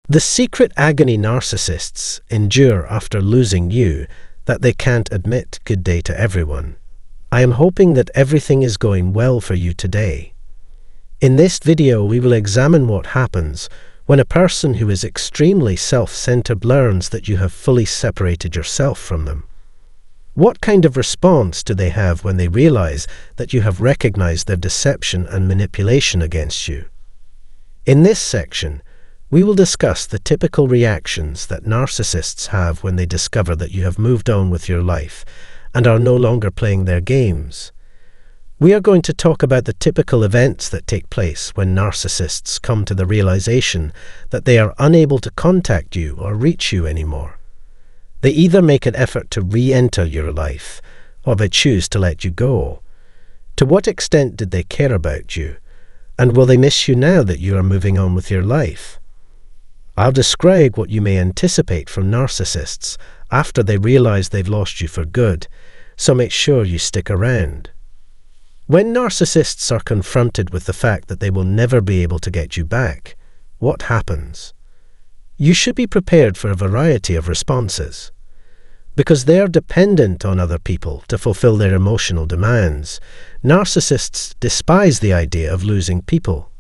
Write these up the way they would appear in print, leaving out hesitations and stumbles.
The secret agony narcissists endure after losing you that they can't admit. Good day to everyone. I am hoping that everything is going well for you today. In this video, we will examine what happens when a person who is extremely self-centered learns that you have fully separated yourself from them. What kind of response do they have when they realize that you have recognized their deception and manipulation against you? In this section, we will discuss the typical reactions that narcissists have when they discover that you have moved on with your life and are no longer playing their games. We are going to talk about the typical events that take place when narcissists come to the realization that they are unable to contact you or reach you anymore. They either make an effort to re-enter your life, or they choose to let you go. To what extent did they care about you? And will they miss you now that you are moving on with your life? I'll describe what you may anticipate from narcissists after they realize they've lost you for good, so make sure you stick around. When narcissists are confronted with the fact that they will never be able to get you back, what happens? You should be prepared for a variety of responses. Because they are dependent on other people to fulfill their emotional demands, narcissists despise the idea of losing people.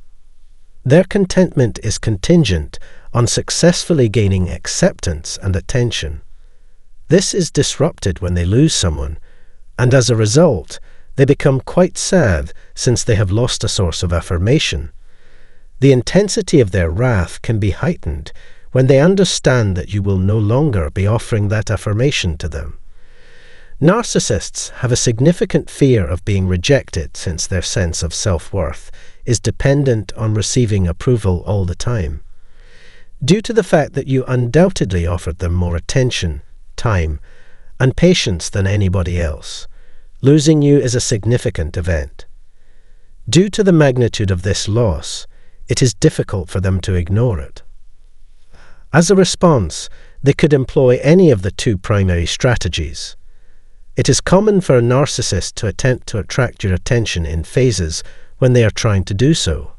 Their contentment is contingent on successfully gaining acceptance and attention. This is disrupted when they lose someone, and as a result, they become quite sad since they have lost a source of affirmation. The intensity of their wrath can be heightened when they understand that you will no longer be offering that affirmation to them. Narcissists have a significant fear of being rejected since their sense of self-worth is dependent on receiving approval all the time. Due to the fact that you undoubtedly offered them more attention, time, and patience than anybody else, losing you is a significant event. Due to the magnitude of this loss, it is difficult for them to ignore it. As a response, they could employ any of the two primary strategies. It is common for a narcissist to attempt to attract your attention in phases when they are trying to do so.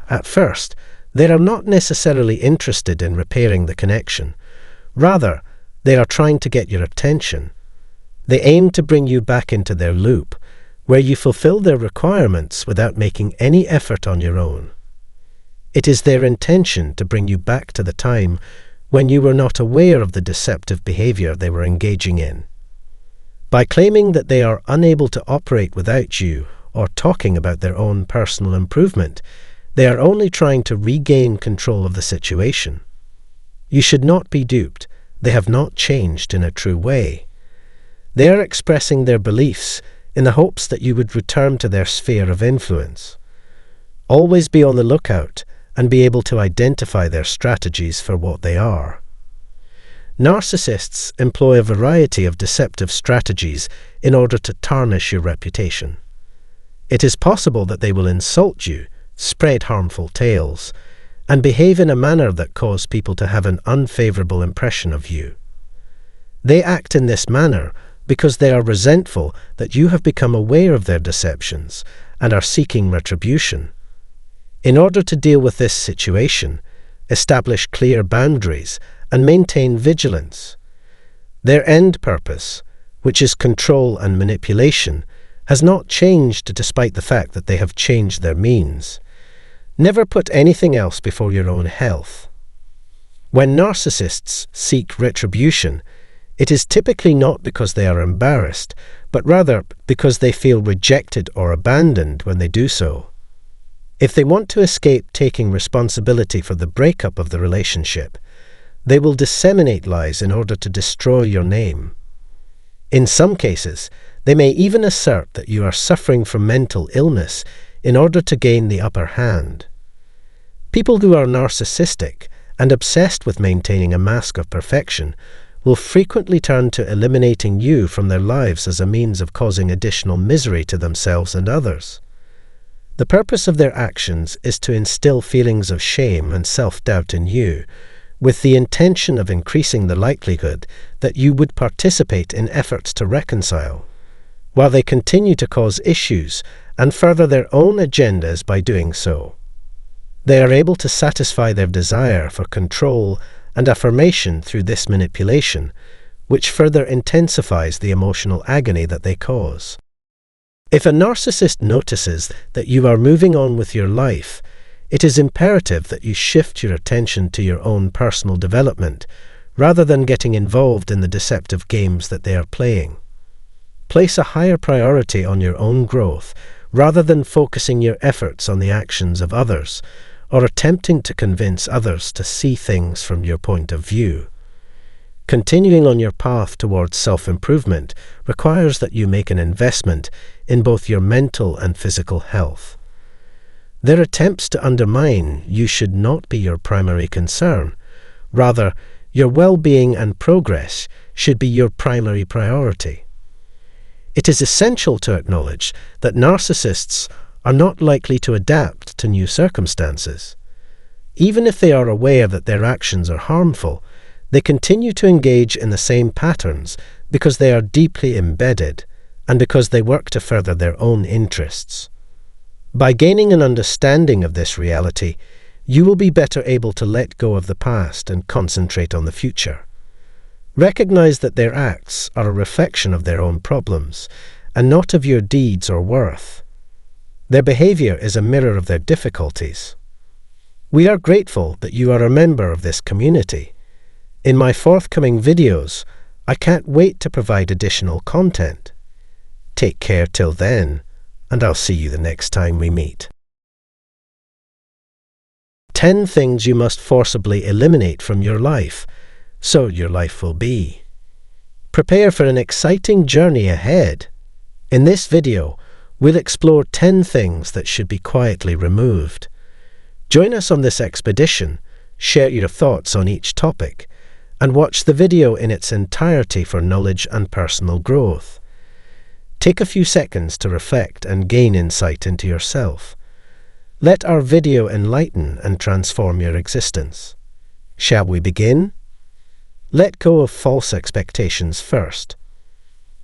At first, they are not necessarily interested in repairing the connection. Rather, they are trying to get your attention. They aim to bring you back into their loop, where you fulfill their requirements without making any effort on your own. It is their intention to bring you back to the time when you were not aware of the deceptive behavior they were engaging in. By claiming that they are unable to operate without you or talking about their own personal improvement, they are only trying to regain control of the situation. You should not be duped. They have not changed in a true way. They are expressing their beliefs in the hopes that you would return to their sphere of influence. Always be on the lookout and be able to identify their strategies for what they are. Narcissists employ a variety of deceptive strategies in order to tarnish your reputation. It is possible that they will insult you, spread harmful tales, and behave in a manner that cause people to have an unfavorable impression of you. They act in this manner because they are resentful that you have become aware of their deceptions and are seeking retribution. In order to deal with this situation, establish clear boundaries and maintain vigilance. Their end purpose, which is control and manipulation, has not changed despite the fact that they have changed their means. Never put anything else before your own health. When narcissists seek retribution, it is typically not because they are embarrassed, but rather because they feel rejected or abandoned when they do so. If they want to escape taking responsibility for the breakup of the relationship, they will disseminate lies in order to destroy your name. In some cases, they may even assert that you are suffering from mental illness in order to gain the upper hand. People who are narcissistic and obsessed with maintaining a mask of perfection will frequently turn to eliminating you from their lives as a means of causing additional misery to themselves and others. The purpose of their actions is to instill feelings of shame and self-doubt in you, with the intention of increasing the likelihood that you would participate in efforts to reconcile, while they continue to cause issues and further their own agendas by doing so. They are able to satisfy their desire for control and affirmation through this manipulation, which further intensifies the emotional agony that they cause. If a narcissist notices that you are moving on with your life, it is imperative that you shift your attention to your own personal development, rather than getting involved in the deceptive games that they are playing. Place a higher priority on your own growth, rather than focusing your efforts on the actions of others, or attempting to convince others to see things from your point of view. Continuing on your path towards self-improvement requires that you make an investment in both your mental and physical health. Their attempts to undermine you should not be your primary concern. Rather, your well-being and progress should be your primary priority. It is essential to acknowledge that narcissists are not likely to adapt to new circumstances. Even if they are aware that their actions are harmful, they continue to engage in the same patterns because they are deeply embedded and because they work to further their own interests. By gaining an understanding of this reality, you will be better able to let go of the past and concentrate on the future. Recognize that their acts are a reflection of their own problems and not of your deeds or worth. Their behavior is a mirror of their difficulties. We are grateful that you are a member of this community. In my forthcoming videos, I can't wait to provide additional content. Take care till then, and I'll see you the next time we meet. 10 things you must forcibly eliminate from your life, so your life will be. Prepare for an exciting journey ahead. In this video, we'll explore 10 things that should be quietly removed. Join us on this expedition, share your thoughts on each topic, and watch the video in its entirety for knowledge and personal growth. Take a few seconds to reflect and gain insight into yourself. Let our video enlighten and transform your existence. Shall we begin? Let go of false expectations first.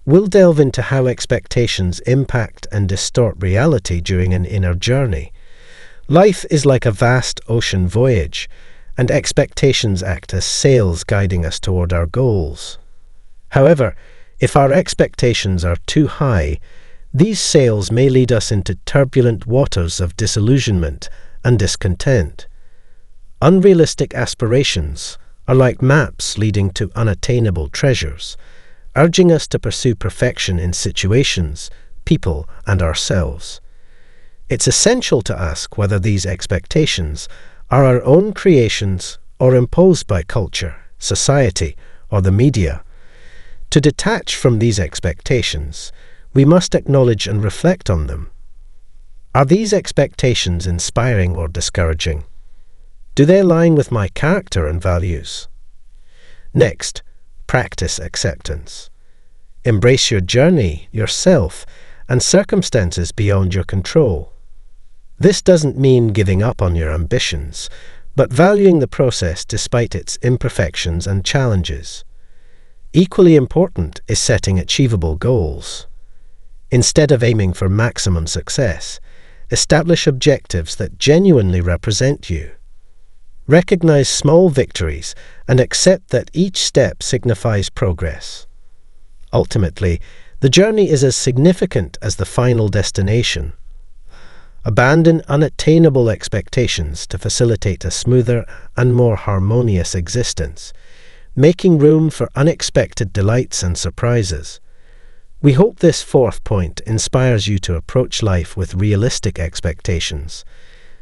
We'll delve into how expectations impact and distort reality during an inner journey. Life is like a vast ocean voyage, and expectations act as sails guiding us toward our goals. However, if our expectations are too high, these sails may lead us into turbulent waters of disillusionment and discontent. Unrealistic aspirations are like maps leading to unattainable treasures, urging us to pursue perfection in situations, people, and ourselves. It's essential to ask whether these expectations are our own creations or imposed by culture, society, or the media. To detach from these expectations, we must acknowledge and reflect on them. Are these expectations inspiring or discouraging? Do they align with my character and values? Next, practice acceptance. Embrace your journey, yourself, and circumstances beyond your control. This doesn't mean giving up on your ambitions, but valuing the process despite its imperfections and challenges. Equally important is setting achievable goals. Instead of aiming for maximum success, establish objectives that genuinely represent you. Recognize small victories and accept that each step signifies progress. Ultimately, the journey is as significant as the final destination. Abandon unattainable expectations to facilitate a smoother and more harmonious existence, making room for unexpected delights and surprises. We hope this fourth point inspires you to approach life with realistic expectations,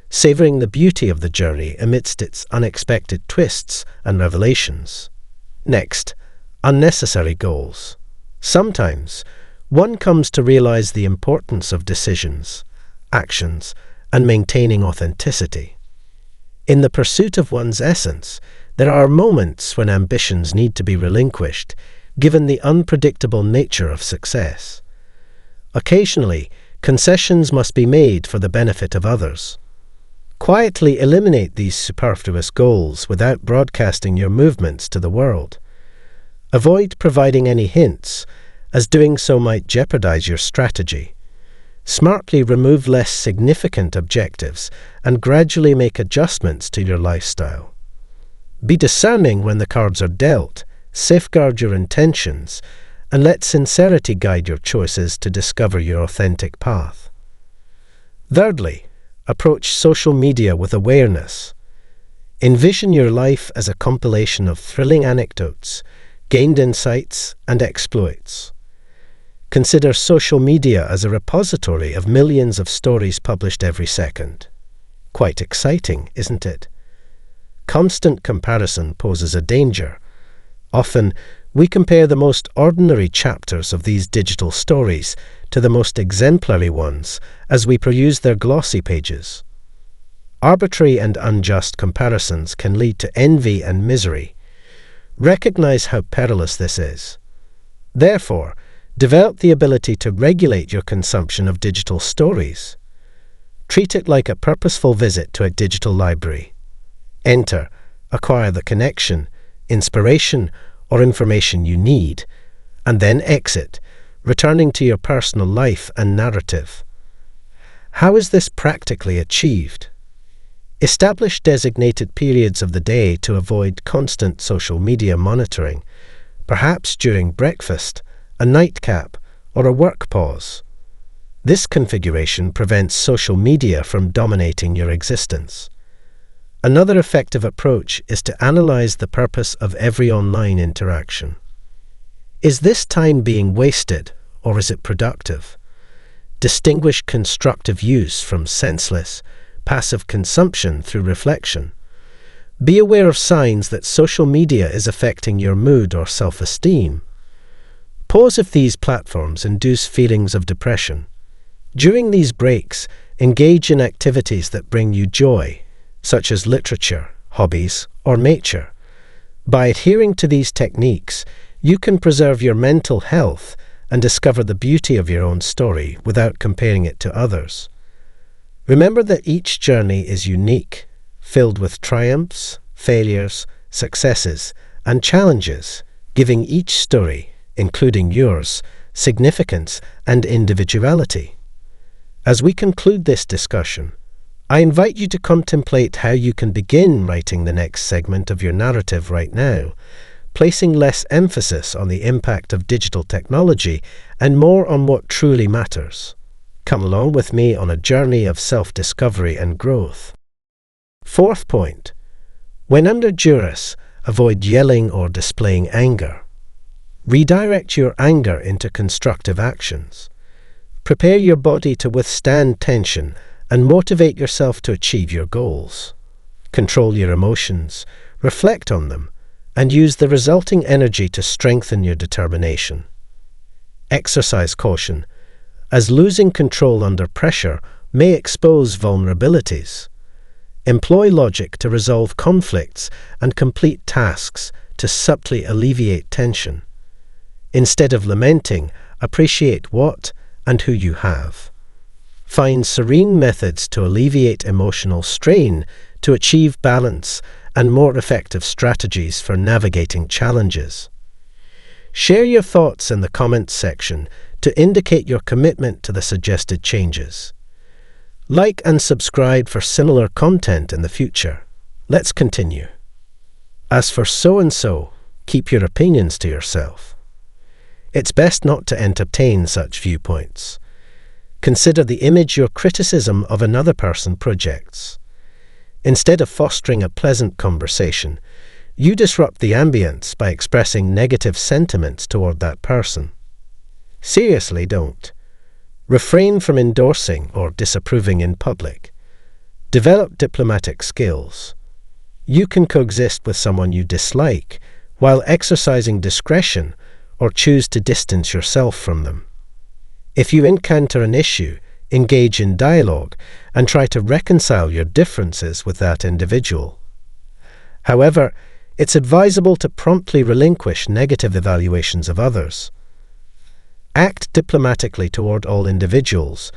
savoring the beauty of the journey amidst its unexpected twists and revelations. Next, unnecessary goals. Sometimes, one comes to realize the importance of decisions, actions, and maintaining authenticity. In the pursuit of one's essence, there are moments when ambitions need to be relinquished, given the unpredictable nature of success. Occasionally, concessions must be made for the benefit of others. Quietly eliminate these superfluous goals without broadcasting your movements to the world. Avoid providing any hints, as doing so might jeopardize your strategy. Smartly remove less significant objectives and gradually make adjustments to your lifestyle. Be discerning when the cards are dealt, safeguard your intentions, and let sincerity guide your choices to discover your authentic path. Thirdly, approach social media with awareness. Envision your life as a compilation of thrilling anecdotes, gained insights, and exploits. Consider social media as a repository of millions of stories published every second. Quite exciting, isn't it? Constant comparison poses a danger. Often, we compare the most ordinary chapters of these digital stories to the most exemplary ones as we peruse their glossy pages. Arbitrary and unjust comparisons can lead to envy and misery. Recognize how perilous this is. Therefore, develop the ability to regulate your consumption of digital stories. Treat it like a purposeful visit to a digital library. Enter, acquire the connection, inspiration, or information you need, and then exit, returning to your personal life and narrative. How is this practically achieved? Establish designated periods of the day to avoid constant social media monitoring, perhaps during breakfast, a nightcap, or a work pause. This configuration prevents social media from dominating your existence. Another effective approach is to analyze the purpose of every online interaction. Is this time being wasted, or is it productive? Distinguish constructive use from senseless, passive consumption through reflection. Be aware of signs that social media is affecting your mood or self-esteem. Pause if these platforms induce feelings of depression. During these breaks, engage in activities that bring you joy, such as literature, hobbies, or nature. By adhering to these techniques, you can preserve your mental health and discover the beauty of your own story without comparing it to others. Remember that each journey is unique, filled with triumphs, failures, successes, and challenges, giving each story, including yours, significance and individuality. As we conclude this discussion, I invite you to contemplate how you can begin writing the next segment of your narrative right now, placing less emphasis on the impact of digital technology and more on what truly matters. Come along with me on a journey of self-discovery and growth. Fourth point, when under duress, avoid yelling or displaying anger. Redirect your anger into constructive actions. Prepare your body to withstand tension and motivate yourself to achieve your goals. Control your emotions, reflect on them, and use the resulting energy to strengthen your determination. Exercise caution, as losing control under pressure may expose vulnerabilities. Employ logic to resolve conflicts and complete tasks to subtly alleviate tension. Instead of lamenting, appreciate what and who you have. Find serene methods to alleviate emotional strain to achieve balance and more effective strategies for navigating challenges. Share your thoughts in the comments section to indicate your commitment to the suggested changes. Like and subscribe for similar content in the future. Let's continue. As for so-and-so, keep your opinions to yourself. It's best not to entertain such viewpoints. Consider the image your criticism of another person projects. Instead of fostering a pleasant conversation, you disrupt the ambience by expressing negative sentiments toward that person. Seriously, don't. Refrain from endorsing or disapproving in public. Develop diplomatic skills. You can coexist with someone you dislike while exercising discretion or choose to distance yourself from them. If you encounter an issue, engage in dialogue and try to reconcile your differences with that individual. However, it's advisable to promptly relinquish negative evaluations of others. Act diplomatically toward all individuals,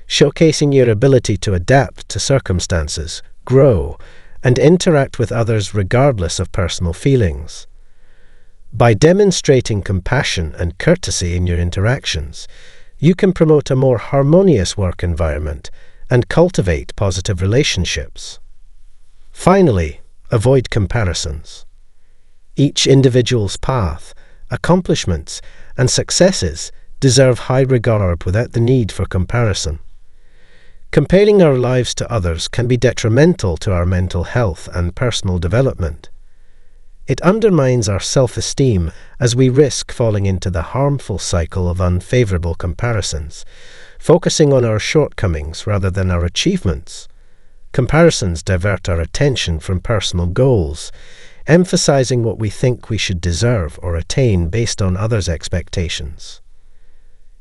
showcasing your ability to adapt to circumstances, grow, and interact with others regardless of personal feelings. By demonstrating compassion and courtesy in your interactions, You can promote a more harmonious work environment and cultivate positive relationships. Finally, avoid comparisons. Each individual's path, accomplishments, and successes deserve high regard without the need for comparison. Comparing our lives to others can be detrimental to our mental health and personal development. It undermines our self-esteem as we risk falling into the harmful cycle of unfavorable comparisons, focusing on our shortcomings rather than our achievements. Comparisons divert our attention from personal goals, emphasizing what we think we should deserve or attain based on others' expectations.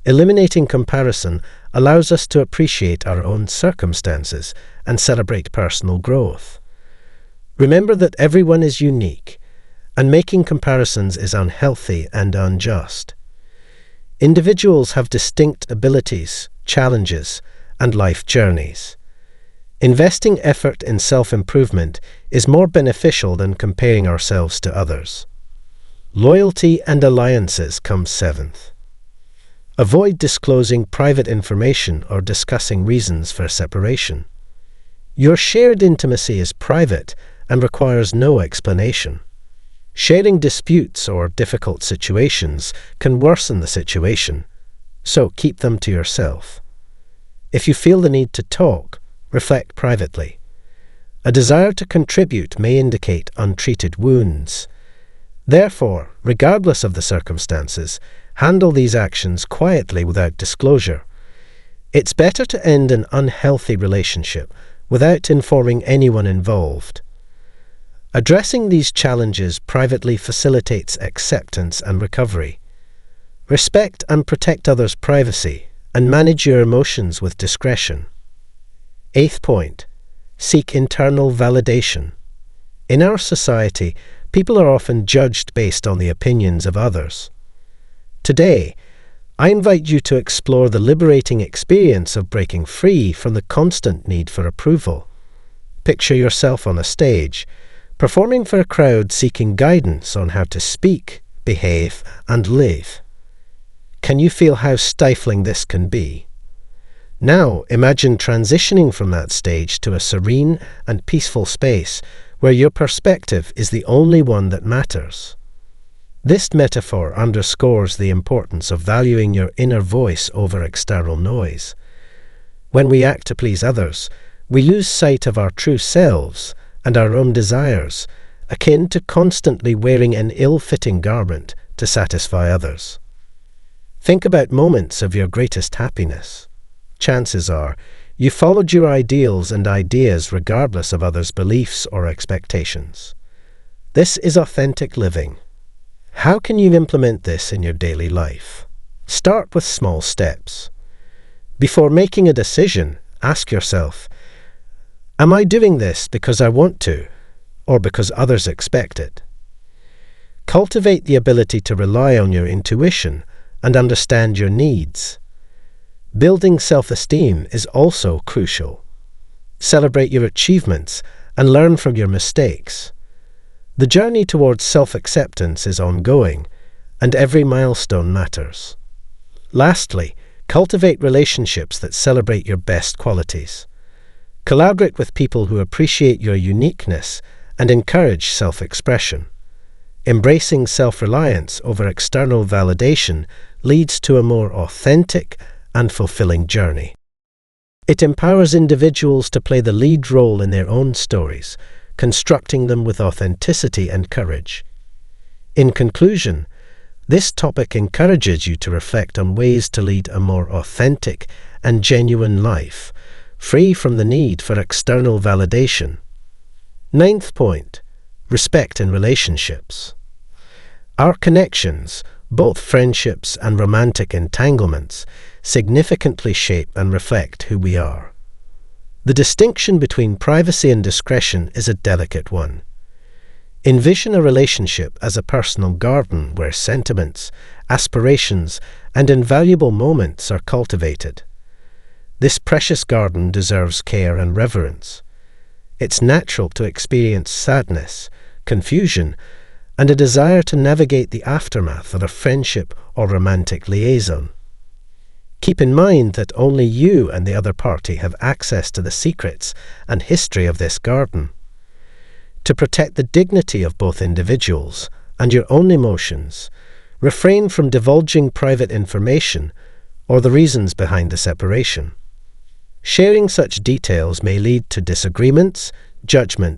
Eliminating comparison allows us to appreciate our own circumstances and celebrate personal growth. Remember that everyone is unique, and making comparisons is unhealthy and unjust. Individuals have distinct abilities, challenges, and life journeys. Investing effort in self-improvement is more beneficial than comparing ourselves to others. Loyalty and alliances come seventh. Avoid disclosing private information or discussing reasons for separation. Your shared intimacy is private and requires no explanation. Sharing disputes or difficult situations can worsen the situation, so keep them to yourself. If you feel the need to talk, reflect privately. A desire to contribute may indicate untreated wounds. Therefore, regardless of the circumstances, handle these actions quietly without disclosure. It's better to end an unhealthy relationship without informing anyone involved. Addressing these challenges privately facilitates acceptance and recovery. Respect and protect others' privacy and manage your emotions with discretion. Eighth point, seek internal validation. In our society, people are often judged based on the opinions of others. Today, I invite you to explore the liberating experience of breaking free from the constant need for approval. Picture yourself on a stage, performing for a crowd seeking guidance on how to speak, behave, and live. Can you feel how stifling this can be? Now imagine transitioning from that stage to a serene and peaceful space where your perspective is the only one that matters. This metaphor underscores the importance of valuing your inner voice over external noise. When we act to please others, we lose sight of our true selves and our own desires, akin to constantly wearing an ill-fitting garment to satisfy others. Think about moments of your greatest happiness. Chances are, you followed your ideals and ideas regardless of others' beliefs or expectations. This is authentic living. How can you implement this in your daily life? Start with small steps. Before making a decision, ask yourself, am I doing this because I want to, or because others expect it? Cultivate the ability to rely on your intuition and understand your needs. Building self-esteem is also crucial. Celebrate your achievements and learn from your mistakes. The journey towards self-acceptance is ongoing, and every milestone matters. Lastly, cultivate relationships that celebrate your best qualities. Collaborate with people who appreciate your uniqueness and encourage self-expression. Embracing self-reliance over external validation leads to a more authentic and fulfilling journey. It empowers individuals to play the lead role in their own stories, constructing them with authenticity and courage. In conclusion, this topic encourages you to reflect on ways to lead a more authentic and genuine life, free from the need for external validation. Ninth point, respect in relationships. Our connections, both friendships and romantic entanglements, significantly shape and reflect who we are. The distinction between privacy and discretion is a delicate one. Envision a relationship as a personal garden where sentiments, aspirations, and invaluable moments are cultivated. This precious garden deserves care and reverence. It's natural to experience sadness, confusion, and a desire to navigate the aftermath of a friendship or romantic liaison. Keep in mind that only you and the other party have access to the secrets and history of this garden. To protect the dignity of both individuals and your own emotions, refrain from divulging private information or the reasons behind the separation. Sharing such details may lead to disagreements, judgment,